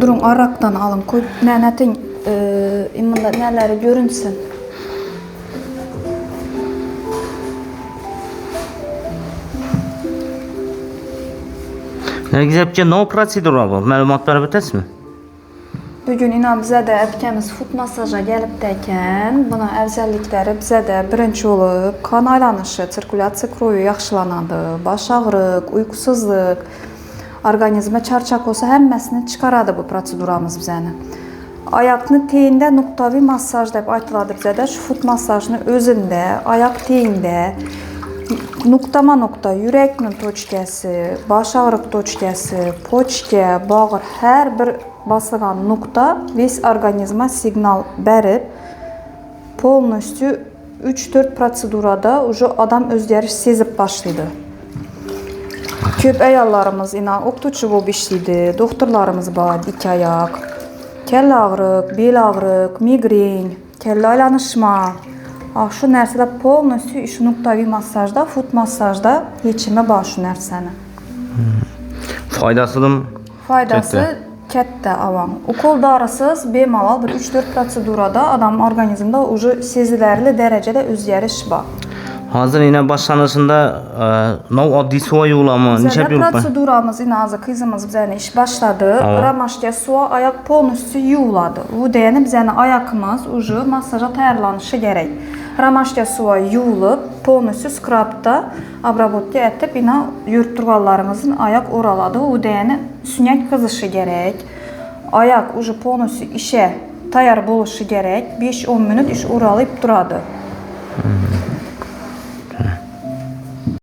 Durun araktan alın koy. Nətin imunda nələri görünsün. Nergizepçe ne prosedura var? Məlumatları ötəsiz mi? Bugün inan bizə də əbkəmiz foot masaja gəlibdəkən, buna əvzəllikləri bizə də birinci olub kan aylanışı, sirkulyasiya kroyu yaxşılanadı, baş ağrıq, uykusuzluq, orqanizmə çarçaq olsa həmməsini çıxaradı bu proseduramız bizəni. Ayaqını teyində noktavi masaj deyib aytıladı bizə də. Şu foot masajını özündə, ayaq teyində noktama nokta, yürəknin toçkəsi, baş ağrıq toçkəsi, poçkə, bağır, hər bir basılan nokta ves orqanizma siqnal bərib polностью 3-4 prosedurada adam özgəriş sezib başlaydı. Köp əyallarımız inan oxtucu olub işləydi, doktorlarımız var, dik ayaq, kəllə ağrıq, bel ağrıq, migren, kəllə aylanışma. Şu nərsədə polностью şu noktavi masajda, foot masajda keçimə var şu nərsəni. Faydasıdır. Faydası kətdə avam. Ukol darısız bemalal bir 3-4 prosedurada adamın orqanizmində sezilərli dərəcədə özgəriş var. Hazır yine başlanışında nov addi suya yolama, neçə bir proseduramız inazı kızımız bizə iş başladı. Ramaşka suya ayaq polностью yuyuladı. Bu deyəni bizə ayaqımız masaja tayarlanışı gərək. Ramaşka suya yuyulub, polностью skrabda обработка etib ina yurtturğallarımızın ayaq oraladı. Bu deyəni sünyak qızışı gərək. Ayaq polностью işə tayar buluşu gərək. 5-10 minut iş oralayıb duradı.